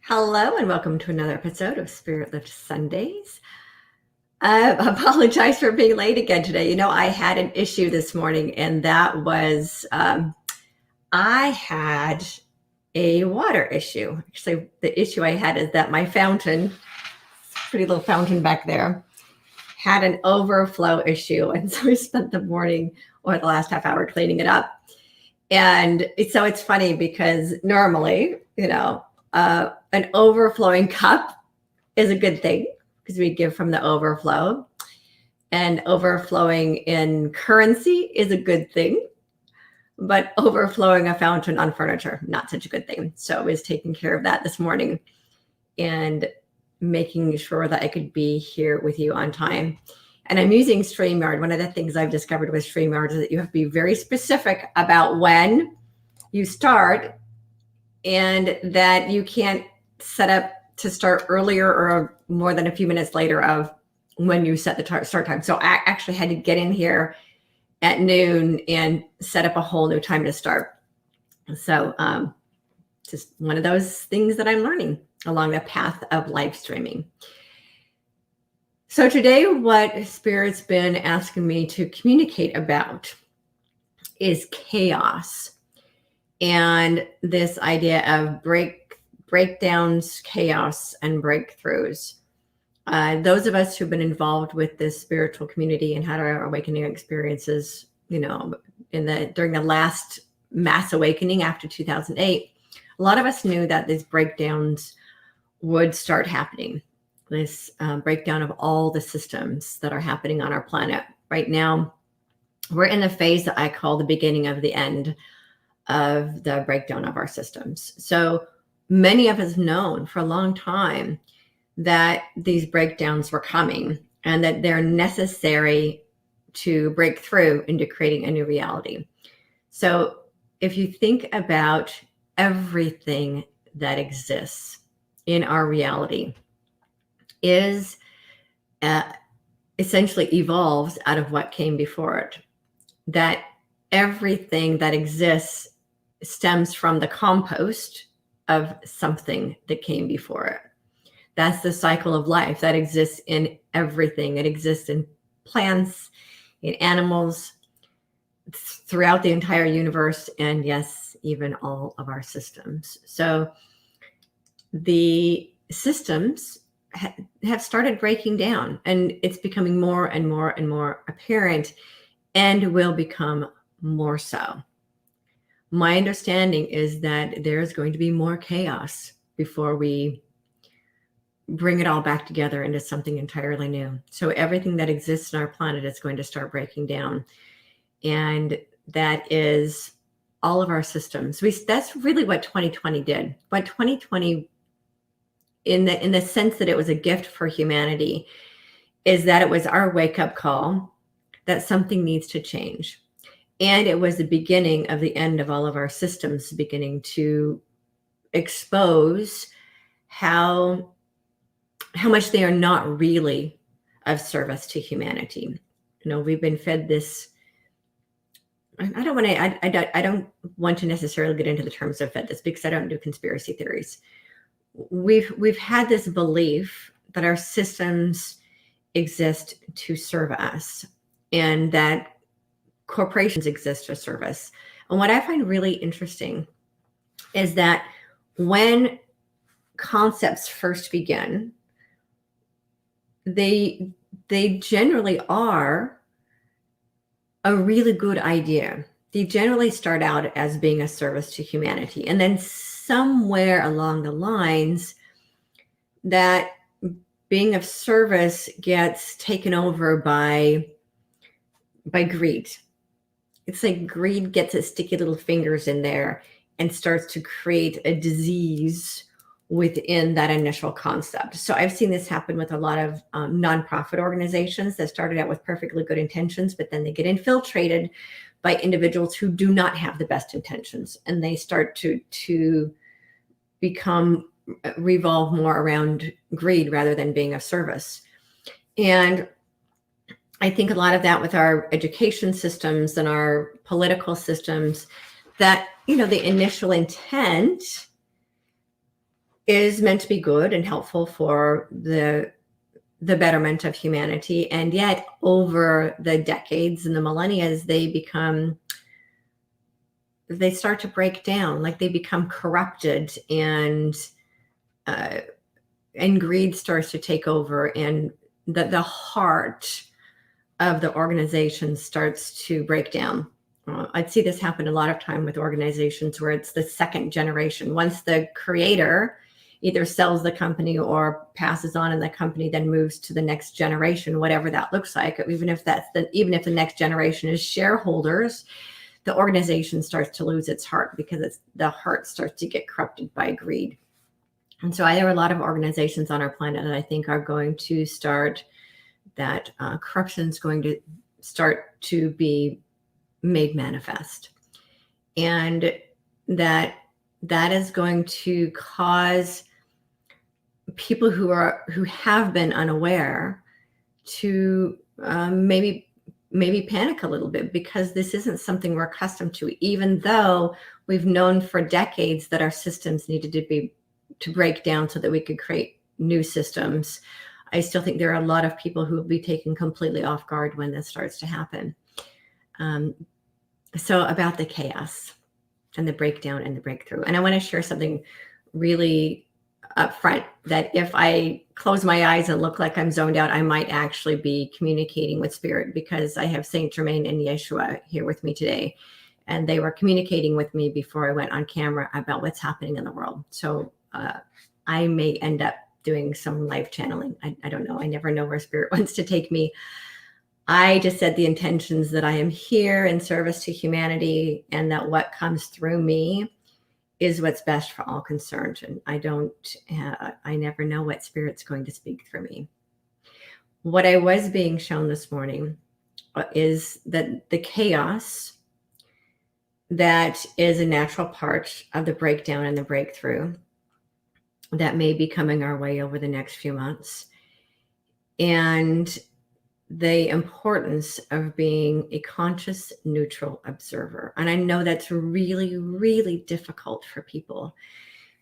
Hello and welcome to another episode of Spirit Lift Sundays. I apologize for being late again today. I had an issue this morning, and that was I had a water issue. Actually, the issue I had is that my fountain, pretty little fountain back there, had an overflow issue. And so I spent the morning or the last half hour cleaning it up. And so it's funny because normally, an overflowing cup is a good thing because we give from the overflow, and overflowing in currency is a good thing, but overflowing a fountain on furniture, not such a good thing. So I was taking care of that this morning and making sure that I could be here with you on time. And I'm using StreamYard. One of the things I've discovered with StreamYard is that you have to be very specific about when you start, and that you can't set up to start earlier or more than a few minutes later of when you set the start time. So I actually had to get in here at noon and set up a whole new time to start. So just one of those things that I'm learning along the path of live streaming. So today, what Spirit's been asking me to communicate about is chaos and this idea of breakdowns, chaos, and breakthroughs. Those of us who've been involved with this spiritual community and had our awakening experiences, during the last mass awakening after 2008, a lot of us knew that these breakdowns would start happening. This breakdown of all the systems that are happening on our planet right now. We're in the phase that I call the beginning of the end of the breakdown of our systems. So many of us have known for a long time that these breakdowns were coming and that they're necessary to break through into creating a new reality. So if you think about everything that exists in our reality is essentially evolves out of what came before it, that everything that exists stems from the compost of something that came before it. That's the cycle of life that exists in everything. It exists in plants, in animals, throughout the entire universe, and yes, even all of our systems. So the systems have started breaking down, and it's becoming more and more and more apparent, and will become more so. My understanding is that there's going to be more chaos before we bring it all back together into something entirely new. So everything that exists on our planet is going to start breaking down. And that is all of our systems. That's really what 2020 did. What 2020, in the sense that it was a gift for humanity, is that it was our wake-up call that something needs to change. And it was the beginning of the end of all of our systems, beginning to expose how much they are not really of service to humanity. We've been fed this. I don't want to necessarily get into the terms of fed this because I don't do conspiracy theories. We've had this belief that our systems exist to serve us, and that corporations exist to serve us. And what I find really interesting is that when concepts first begin, they generally are a really good idea. They generally start out as being a service to humanity. And then somewhere along the lines, that being of service gets taken over by greed. It's like greed gets its sticky little fingers in there and starts to create a disease within that initial concept. So I've seen this happen with a lot of nonprofit organizations that started out with perfectly good intentions, but then they get infiltrated by individuals who do not have the best intentions, and they start to revolve more around greed rather than being of service. And I think a lot of that with our education systems and our political systems, that, the initial intent is meant to be good and helpful for the betterment of humanity. And yet over the decades and the millennia, they start to break down, like they become corrupted, and greed starts to take over, and the heart of the organization starts to break down. I'd see this happen a lot of time with organizations where it's the second generation. Once the creator either sells the company or passes on, and the company then moves to the next generation, whatever that looks like, even if the next generation is shareholders, the organization starts to lose its heart, because the heart starts to get corrupted by greed. And so there are a lot of organizations on our planet that I think are going to start that corruption is going to start to be made manifest, and that is going to cause people who have been unaware to maybe panic a little bit, because this isn't something we're accustomed to. Even though we've known for decades that our systems needed to break down so that we could create new systems, I still think there are a lot of people who will be taken completely off guard when this starts to happen. So about the chaos and the breakdown and the breakthrough. And I want to share something really upfront, that if I close my eyes and look like I'm zoned out, I might actually be communicating with spirit, because I have Saint Germain and Yeshua here with me today. And they were communicating with me before I went on camera about what's happening in the world. So I may end up doing some live channeling. I don't know. I never know where spirit wants to take me. I just said the intentions that I am here in service to humanity, and that what comes through me is what's best for all concerned. And I never know what spirit's going to speak through me. What I was being shown this morning is that the chaos that is a natural part of the breakdown and the breakthrough that may be coming our way over the next few months, and the importance of being a conscious, neutral observer. And I know that's really, really difficult for people,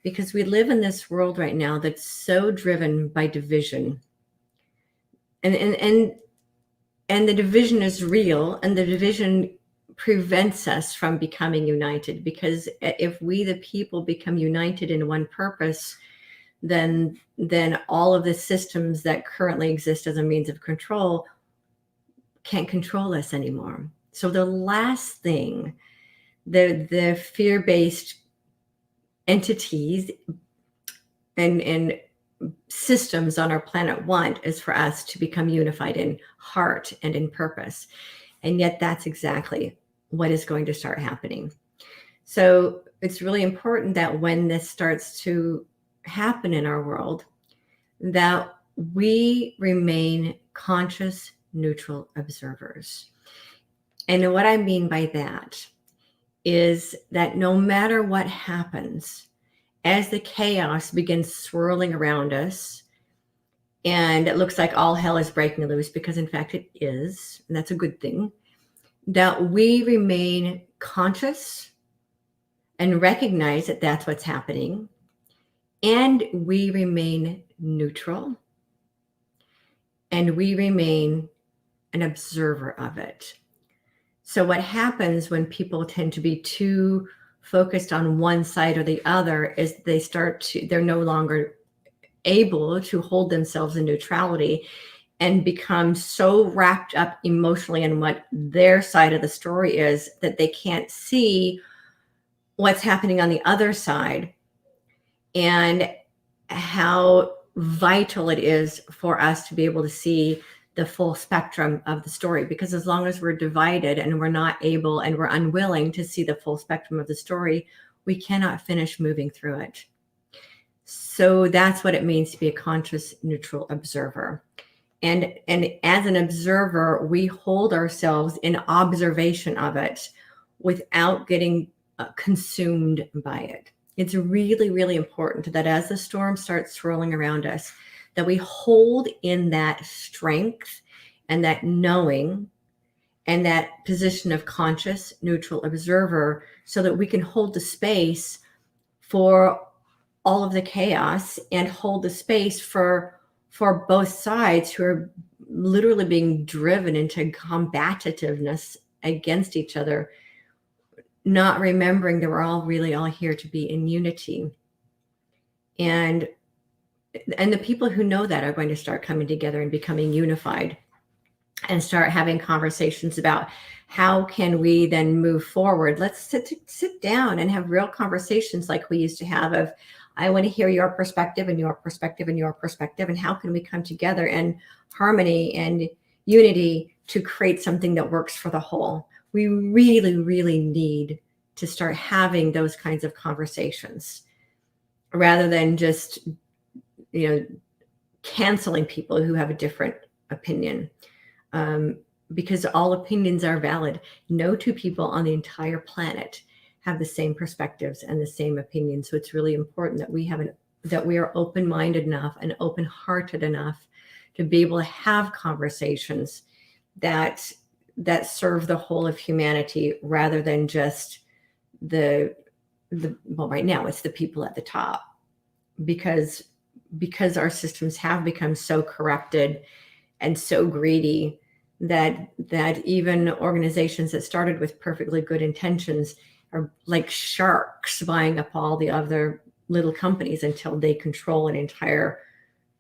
because we live in this world right now that's so driven by division. And the division is real, and the division prevents us from becoming united, because if we, the people, become united in one purpose, then all of the systems that currently exist as a means of control can't control us anymore. So the last thing the fear-based entities and systems on our planet want is for us to become unified in heart and in purpose. And yet that's exactly what is going to start happening. So it's really important that when this starts to happen in our world, that we remain conscious, neutral observers. And what I mean by that is that no matter what happens, as the chaos begins swirling around us, and it looks like all hell is breaking loose, because in fact it is, and that's a good thing, that we remain conscious and recognize that that's what's happening, and we remain neutral, and we remain an observer of it. So what happens when people tend to be too focused on one side or the other is they're no longer able to hold themselves in neutrality, and become so wrapped up emotionally in what their side of the story is that they can't see what's happening on the other side, and how vital it is for us to be able to see the full spectrum of the story. Because as long as we're divided and we're not able and we're unwilling to see the full spectrum of the story, we cannot finish moving through it. So that's what it means to be a conscious, neutral observer. And as an observer, we hold ourselves in observation of it without getting consumed by it. It's really, really important that as the storm starts swirling around us, that we hold in that strength and that knowing and that position of conscious, neutral observer, so that we can hold the space for all of the chaos and hold the space for both sides who are literally being driven into combativeness against each other, not remembering that we're all really all here to be in unity. And the people who know that are going to start coming together and becoming unified and start having conversations about how can we then move forward. Let's sit down and have real conversations like we used to have of, I want to hear your perspective and your perspective and your perspective, and how can we come together in harmony and unity to create something that works for the whole. We really, really need to start having those kinds of conversations rather than just, canceling people who have a different opinion. Because all opinions are valid. No two people on the entire planet have the same perspectives and the same opinions. So it's really important that we are open-minded enough and open-hearted enough to be able to have conversations that serve the whole of humanity rather than just well, right now it's the people at the top, because our systems have become so corrupted and so greedy that even organizations that started with perfectly good intentions are like sharks buying up all the other little companies until they control an entire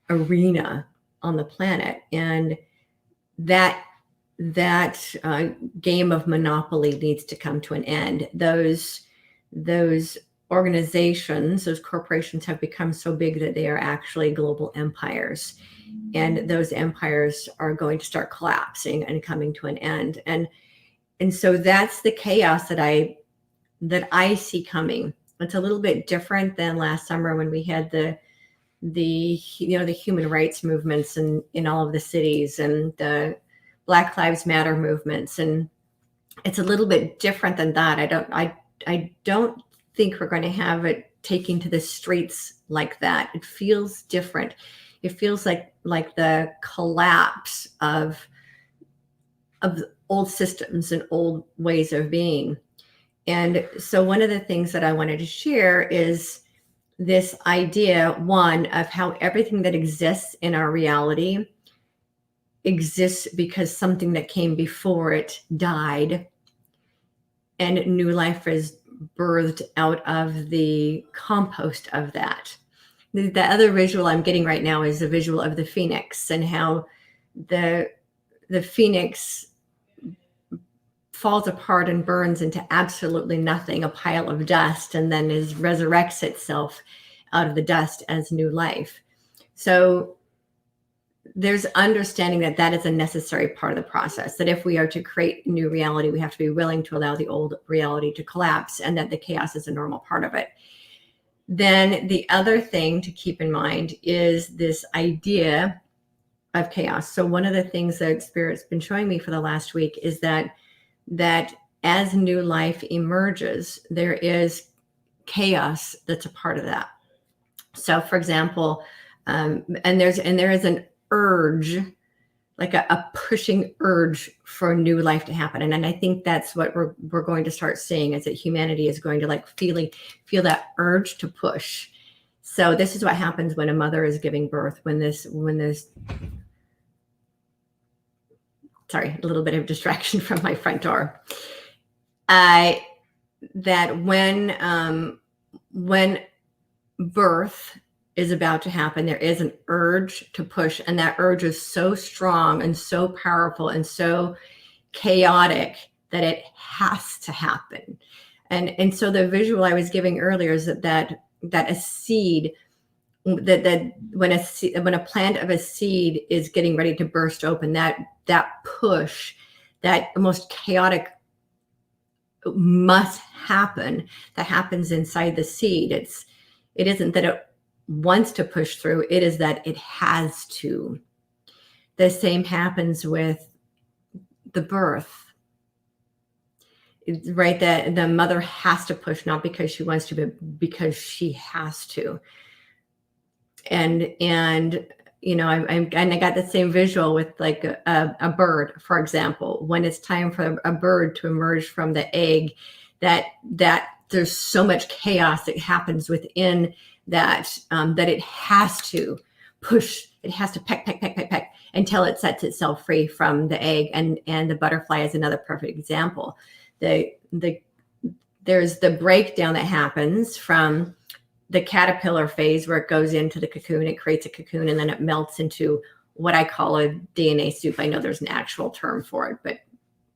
arena on the planet. And that game of monopoly needs to come to an end. Those organizations, those corporations have become so big that they are actually global empires. And those empires are going to start collapsing and coming to an end. And so that's the chaos that I see coming. It's a little bit different than last summer when we had the human rights movements in all of the cities and the Black Lives Matter movements. And it's a little bit different than that. I don't think we're going to have it taking to the streets like that. It feels different. It feels like the collapse of old systems and old ways of being. And so one of the things that I wanted to share is this idea, one, of how everything that exists in our reality exists because something that came before it died, and new life is birthed out of the compost of that. The other visual I'm getting right now is the visual of the phoenix, and how the phoenix falls apart and burns into absolutely nothing, a pile of dust, and then resurrects itself out of the dust as new life. So there's understanding that is a necessary part of the process, that if we are to create new reality, we have to be willing to allow the old reality to collapse, and that the chaos is a normal part of it. Then the other thing to keep in mind is this idea of chaos. So one of the things that Spirit's been showing me for the last week is that as new life emerges, there is chaos that's a part of that. So for example, and there is an urge, like a pushing urge for new life to happen. And I think that's what we're going to start seeing, is that humanity is going to feel that urge to push. So this is what happens when a mother is giving birth, when there's sorry, a little bit of distraction from my front door. That when birth is about to happen, there is an urge to push, and that urge is so strong and so powerful and so chaotic that it has to happen. And so the visual I was giving earlier is that a seed, that when a plant of a seed is getting ready to burst open, that push, that most chaotic must happen, that happens inside the seed. It isn't that it wants to push through, it is that it has to. The same happens with the birth, right? That the mother has to push, not because she wants to, but because she has to. And I got the same visual with like a bird, for example. When it's time for a bird to emerge from the egg, that there's so much chaos that happens within that, that it has to push, it has to peck until it sets itself free from the egg. And the butterfly is another perfect example. There's the breakdown that happens from the caterpillar phase, where it goes into the cocoon, it creates a cocoon, and then it melts into what I call a DNA soup. I know there's an actual term for it, but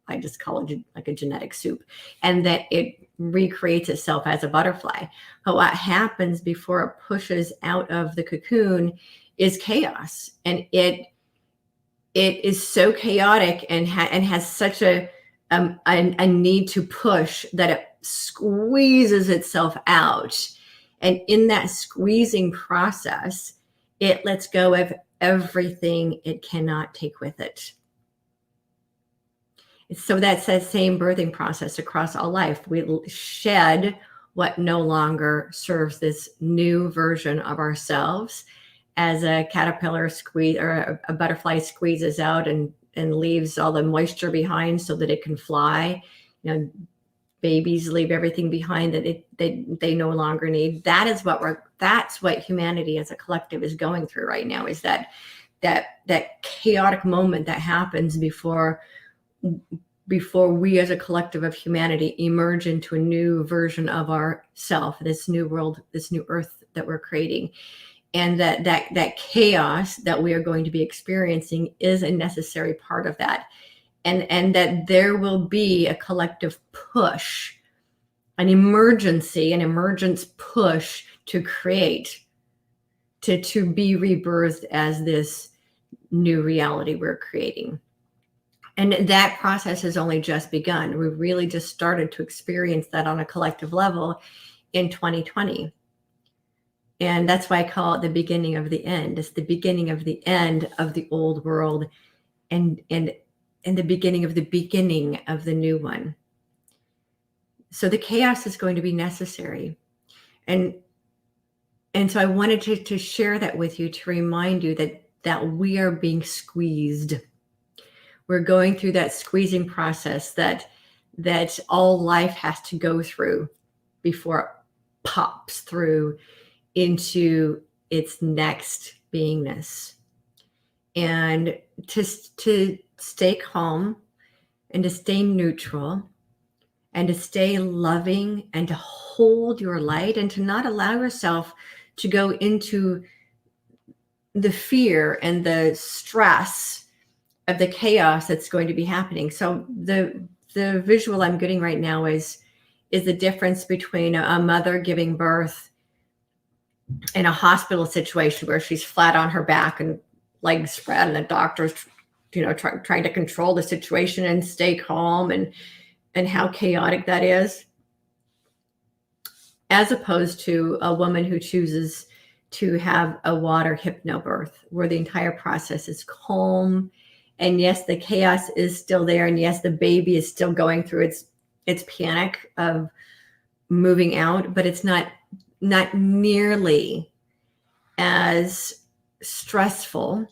I just call it like a genetic soup, and that it recreates itself as a butterfly. But what happens before it pushes out of the cocoon is chaos, and it is so chaotic and has such a need to push that it squeezes itself out. And in that squeezing process, it lets go of everything it cannot take with it. So that's that same birthing process across all life. We shed what no longer serves this new version of ourselves, as a caterpillar or a butterfly squeezes out and leaves all the moisture behind so that it can fly. Babies leave everything behind that they no longer need. That's what humanity as a collective is going through right now, is that chaotic moment that happens before we as a collective of humanity emerge into a new version of ourself, this new world, this new earth that we're creating. And that chaos that we are going to be experiencing is a necessary part of that. And that there will be a collective push, an emergence push to create, to be rebirthed as this new reality we're creating. And that process has only just begun. We really just started to experience that on a collective level in 2020. And that's why I call it the beginning of the end. It's the beginning of the end of the old world and the beginning of the new one. So the chaos is going to be necessary. And so I wanted to share that with you, to remind you that we are being squeezed. We're going through that squeezing process that all life has to go through before it pops through into its next beingness. And to stay calm, and to stay neutral, and to stay loving, and to hold your light, and to not allow yourself to go into the fear and the stress of the chaos that's going to be happening. So the visual I'm getting right now is the difference between a mother giving birth in a hospital situation where she's flat on her back and legs spread, and the doctor's trying to control the situation and stay calm, and how chaotic that is, as opposed to a woman who chooses to have a water hypnobirth, where the entire process is calm. And yes, the chaos is still there, and yes, the baby is still going through its panic of moving out, but it's not nearly as stressful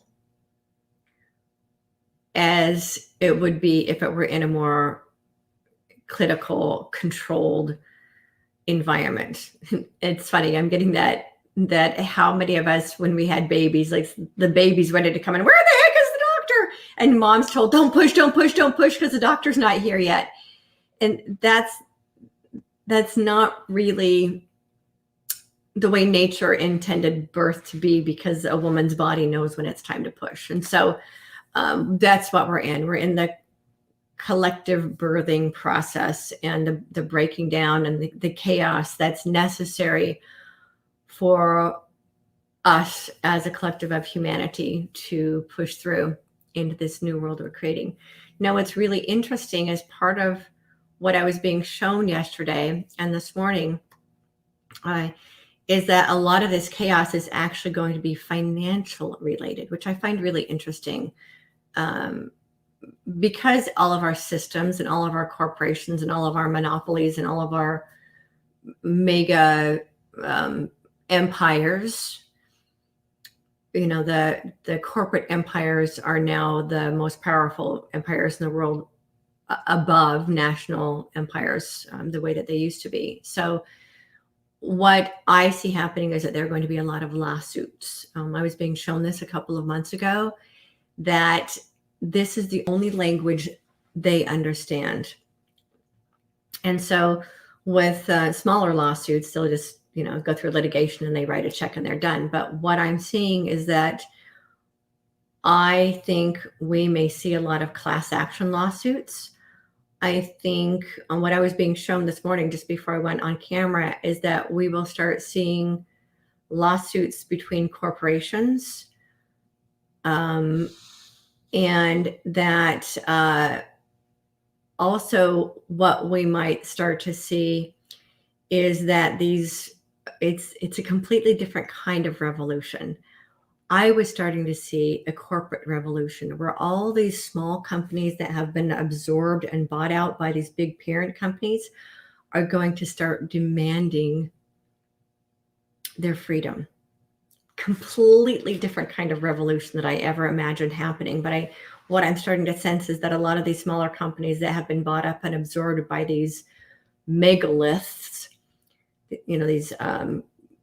as it would be if it were in a more clinical, controlled environment. It's funny, I'm getting that how many of us, when we had babies, like the baby's ready to come in, where the heck is the doctor? And mom's told, don't push, because the doctor's not here yet. And that's not really the way nature intended birth to be, because a woman's body knows when it's time to push. And so that's what we're in. We're in the collective birthing process, and the breaking down and the chaos that's necessary for us as a collective of humanity to push through into this new world we're creating. Now, what's really interesting, as part of what I was being shown yesterday and this morning, is that a lot of this chaos is actually going to be financial related, which I find really interesting. Because all of our systems and all of our corporations and all of our monopolies and all of our mega empires, the corporate empires are now the most powerful empires in the world above national empires the way that they used to be. So what I see happening is that there are going to be a lot of lawsuits. I was being shown this a couple of months ago, that this is the only language they understand. And so with smaller lawsuits, they'll just, go through litigation and they write a check and they're done. But what I'm seeing is that I think we may see a lot of class action lawsuits. I think on what I was being shown this morning, just before I went on camera, is that we will start seeing lawsuits between corporations, and that also what we might start to see is that it's a completely different kind of revolution. I was starting to see a corporate revolution where all these small companies that have been absorbed and bought out by these big parent companies are going to start demanding their freedom. Completely different kind of revolution that I ever imagined happening. But what I'm starting to sense is that a lot of these smaller companies that have been bought up and absorbed by these megaliths, these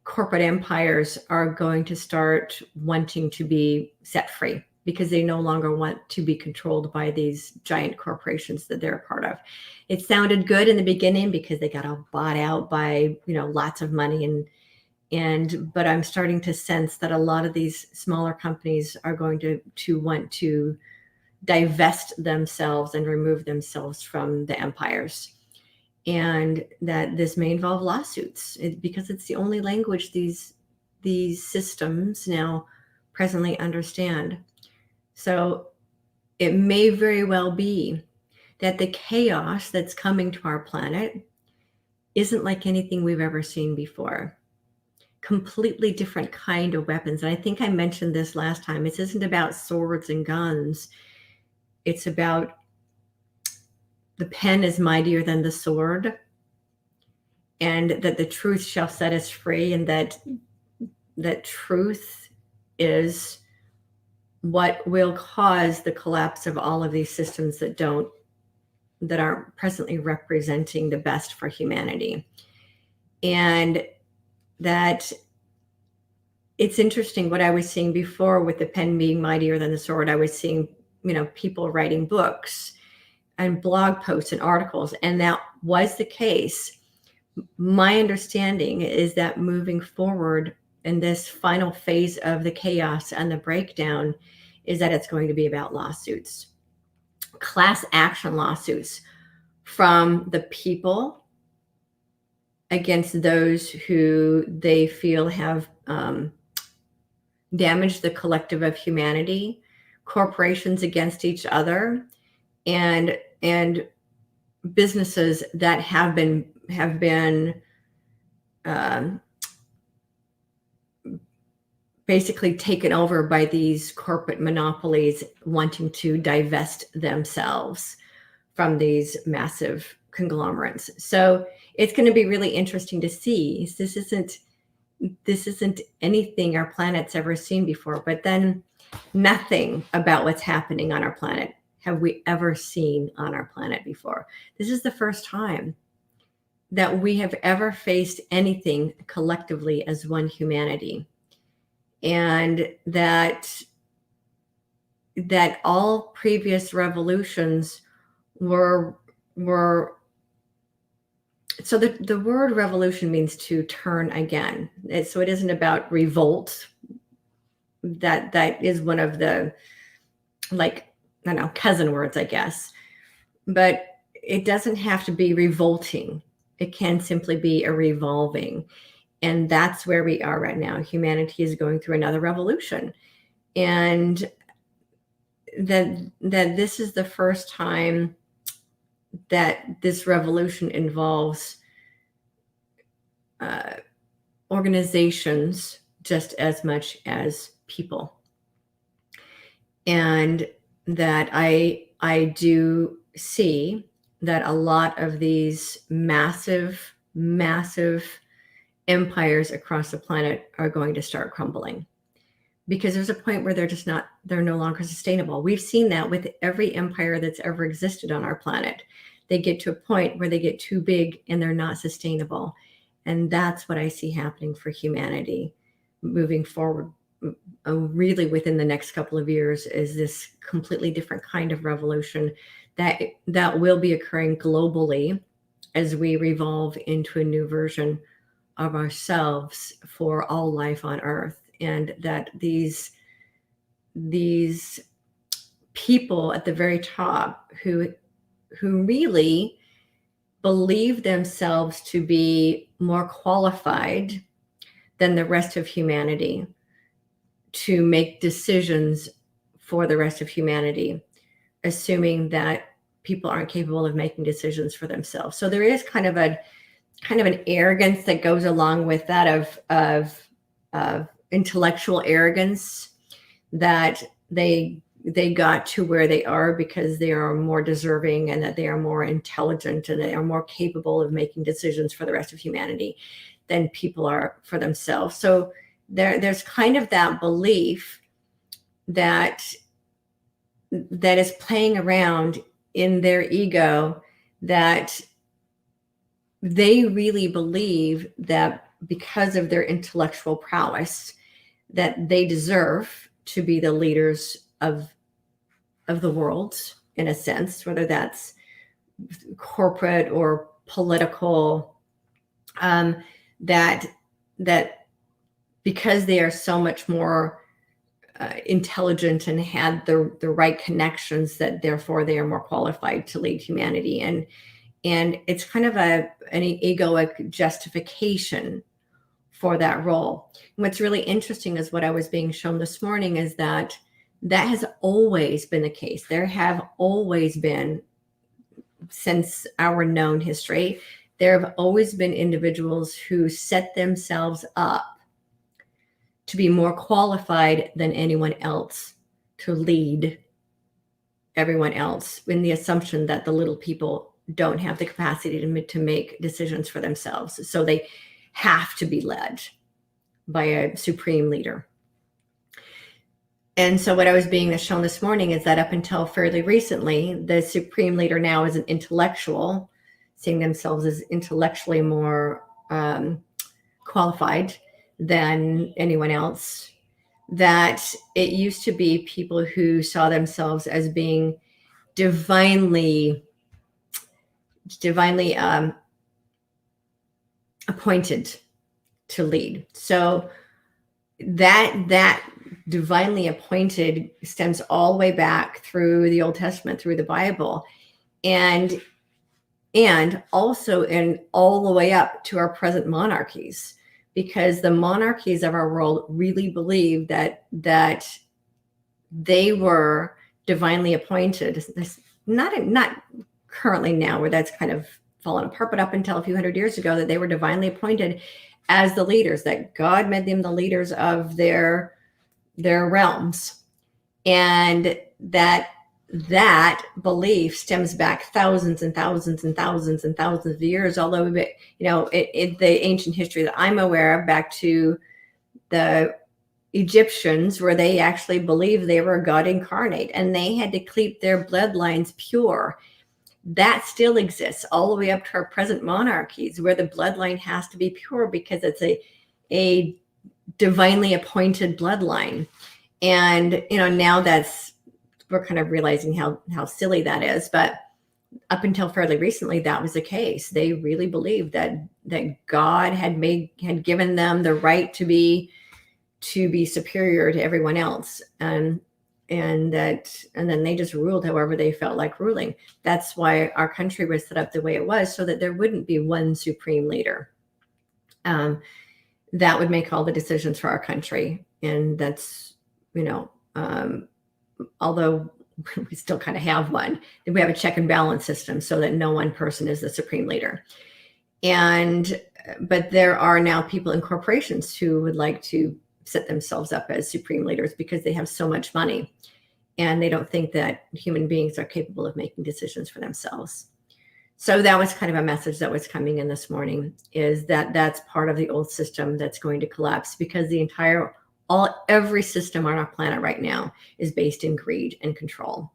corporate empires, are going to start wanting to be set free because they no longer want to be controlled by these giant corporations that they're a part of. It sounded good in the beginning because they got all bought out by, lots of money but I'm starting to sense that a lot of these smaller companies are going to want to divest themselves and remove themselves from the empires. And that this may involve lawsuits because it's the only language these systems now presently understand. So it may very well be that the chaos that's coming to our planet isn't like anything we've ever seen before. Completely different kind of weapons. And I think I mentioned this last time. It isn't about swords and guns. It's about the pen is mightier than the sword, and that the truth shall set us free, and that truth is what will cause the collapse of all of these systems that aren't presently representing the best for humanity. And that it's interesting what I was seeing before with the pen being mightier than the sword. I was seeing, people writing books and blog posts and articles, and that was the case. My understanding is that moving forward in this final phase of the chaos and the breakdown is that it's going to be about lawsuits, class action lawsuits from the people against those who they feel have damaged the collective of humanity, corporations against each other, and businesses that have been basically taken over by these corporate monopolies wanting to divest themselves from these massive conglomerates. So it's going to be really interesting to see. This isn't anything our planet's ever seen before, but then nothing about what's happening on our planet have we ever seen on our planet before. This is the first time that we have ever faced anything collectively as one humanity. And that all previous revolutions were so the word revolution means to turn again. So it isn't about revolt. That is one of the, cousin words, I guess. But it doesn't have to be revolting. It can simply be a revolving. And that's where we are right now. Humanity is going through another revolution. And that this is the first time that this revolution involves organizations just as much as people. And that I do see that a lot of these massive empires across the planet are going to start crumbling, because there's a point where they're no longer sustainable. We've seen that with every empire that's ever existed on our planet. They get to a point where they get too big and they're not sustainable. And that's what I see happening for humanity moving forward. Really within the next couple of years is this completely different kind of revolution that will be occurring globally as we revolve into a new version of ourselves for all life on Earth. And that these people at the very top who really believe themselves to be more qualified than the rest of humanity to make decisions for the rest of humanity, assuming that people aren't capable of making decisions for themselves. So there is kind of an arrogance that goes along with that of intellectual arrogance, that they got to where they are because they are more deserving and that they are more intelligent and they are more capable of making decisions for the rest of humanity than people are for themselves. So there's kind of that belief that is playing around in their ego, that they really believe that because of their intellectual prowess, that they deserve to be the leaders of the world, in a sense, whether that's corporate or political, that because they are so much more intelligent and had the right connections, that therefore they are more qualified to lead humanity. And it's kind of an egoic justification for that role. And what's really interesting is what I was being shown this morning is that has always been the case. There have always been, since our known history, there have always been individuals who set themselves up to be more qualified than anyone else to lead everyone else, in the assumption that the little people don't have the capacity to make decisions for themselves. So they have to be led by a supreme leader. And so what I was being shown this morning is that up until fairly recently, the supreme leader now is an intellectual, seeing themselves as intellectually more qualified than anyone else. That it used to be people who saw themselves as being divinely appointed to lead. So that divinely appointed stems all the way back through the Old Testament, through the Bible, and also in all the way up to our present monarchies, because the monarchies of our world really believe that they were divinely appointed. Not currently now, where that's kind of fallen apart, but up until a few hundred years ago, that they were divinely appointed as the leaders, that God made them the leaders of their realms. And that belief stems back thousands and thousands and thousands and thousands of years, although, the ancient history that I'm aware of, back to the Egyptians, where they actually believed they were God incarnate and they had to keep their bloodlines pure. That still exists all the way up to our present monarchies, where the bloodline has to be pure because it's a divinely appointed bloodline. And now we're kind of realizing how silly that is, but up until fairly recently, that was the case. They really believed that God had given them the right to be superior to everyone else, and then they just ruled however they felt like ruling. That's why our country was set up the way it was, so that there wouldn't be one supreme leader that would make all the decisions for our country. And that's, although we still kind of have one, we have a check and balance system so that no one person is the supreme leader. But there are now people in corporations who would like to set themselves up as supreme leaders because they have so much money and they don't think that human beings are capable of making decisions for themselves. So that was kind of a message that was coming in this morning, is that that's part of the old system that's going to collapse, because the entire every system on our planet right now is based in greed and control.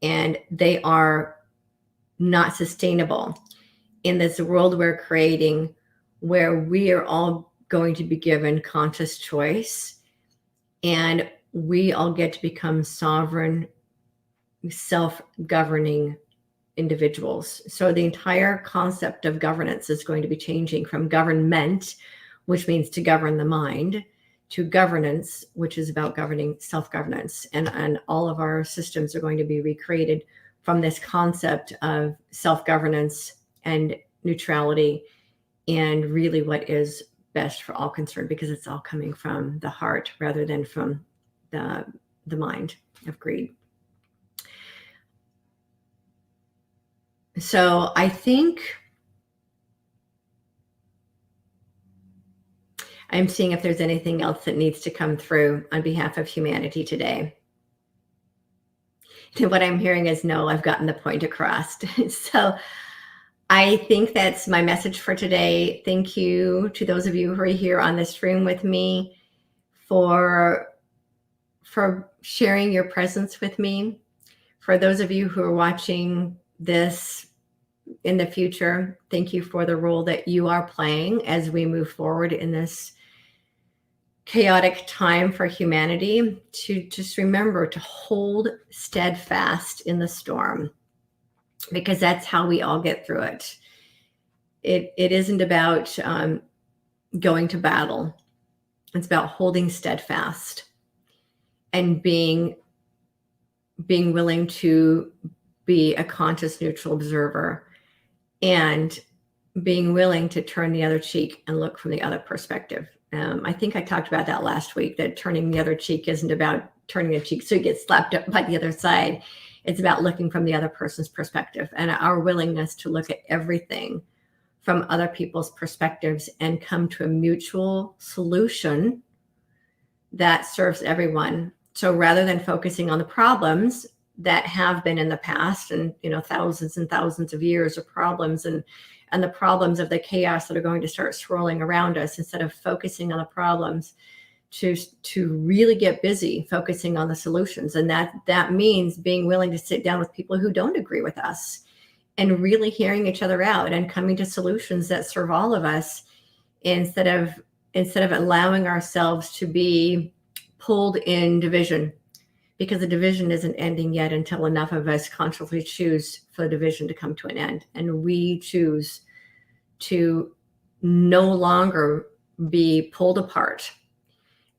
And they are not sustainable in this world we're creating, where we are all going to be given conscious choice, and we all get to become sovereign, self-governing individuals. So the entire concept of governance is going to be changing from government, which means to govern the mind, to governance, which is about governing self-governance. And all of our systems are going to be recreated from this concept of self-governance and neutrality, and really what is best for all concerned, because it's all coming from the heart rather than from the mind of greed. So I think I'm seeing if there's anything else that needs to come through on behalf of humanity today. And what I'm hearing is, no, I've gotten the point across. So I think that's my message for today. Thank you to those of you who are here on this room with me for sharing your presence with me. For those of you who are watching this in the future, thank you for the role that you are playing as we move forward in this chaotic time for humanity, to just remember to hold steadfast in the storm, because that's how we all get through it. It isn't about going to battle. It's about holding steadfast and being willing to be a conscious, neutral observer, and being willing to turn the other cheek and look from the other perspective. I think I talked about that last week, that turning the other cheek isn't about turning the cheek so you get slapped up by the other side. It's about looking from the other person's perspective, and our willingness to look at everything from other people's perspectives and come to a mutual solution that serves everyone. So rather than focusing on the problems that have been in the past, and thousands and thousands of years of problems, and the problems of the chaos that are going to start swirling around us, instead of focusing on the problems, to really get busy focusing on the solutions. And that means being willing to sit down with people who don't agree with us, and really hearing each other out and coming to solutions that serve all of us, instead of allowing ourselves to be pulled in division, because the division isn't ending yet until enough of us consciously choose for the division to come to an end. And we choose to no longer be pulled apart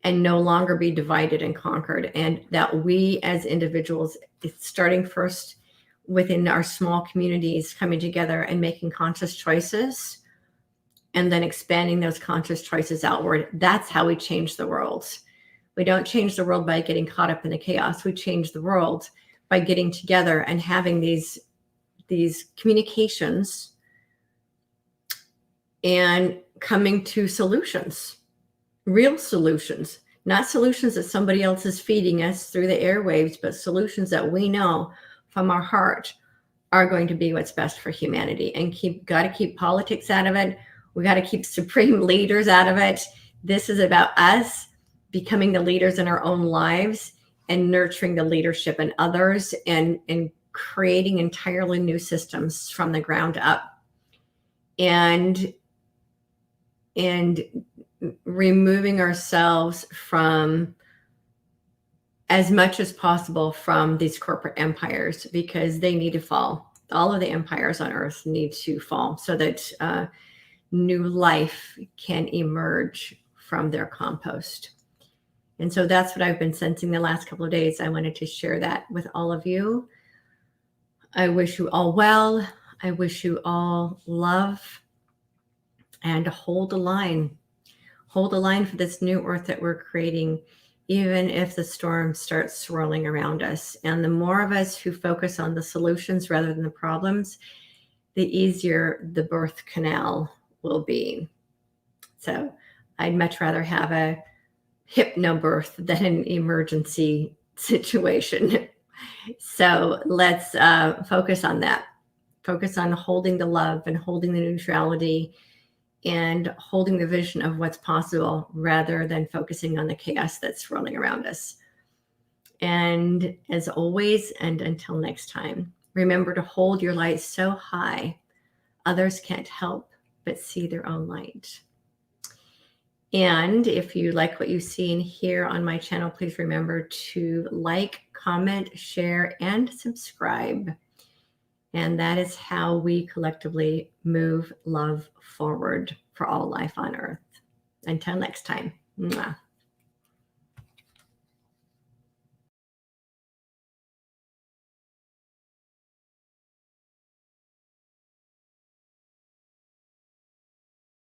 and no longer be divided and conquered. And that we as individuals, starting first within our small communities, coming together and making conscious choices, and then expanding those conscious choices outward. That's how we change the world. We don't change the world by getting caught up in the chaos. We change the world by getting together and having these communications and coming to solutions, real solutions, not solutions that somebody else is feeding us through the airwaves, but solutions that we know from our heart are going to be what's best for humanity. And got to keep politics out of it. We got to keep supreme leaders out of it. This is about us becoming the leaders in our own lives and nurturing the leadership in others, and creating entirely new systems from the ground up, and removing ourselves from, as much as possible, from these corporate empires, because they need to fall. All of the empires on earth need to fall so that new life can emerge from their compost. And so that's what I've been sensing the last couple of days. I wanted to share that with all of you. I wish you all well. I wish you all love, and hold the line. Hold the line for this new earth that we're creating, even if the storm starts swirling around us. And the more of us who focus on the solutions rather than the problems, the easier the birth canal will be. So I'd much rather have a hypnobirth than an emergency situation. So let's focus on that. Focus on holding the love and holding the neutrality, and holding the vision of what's possible rather than focusing on the chaos that's swirling around us. And as always, and until next time, remember to hold your light so high others can't help but see their own light. And if you like what you see and hear on my channel, please remember to like, comment, share, and subscribe. And that is how we collectively move love forward for all life on earth. Until next time. Mwah.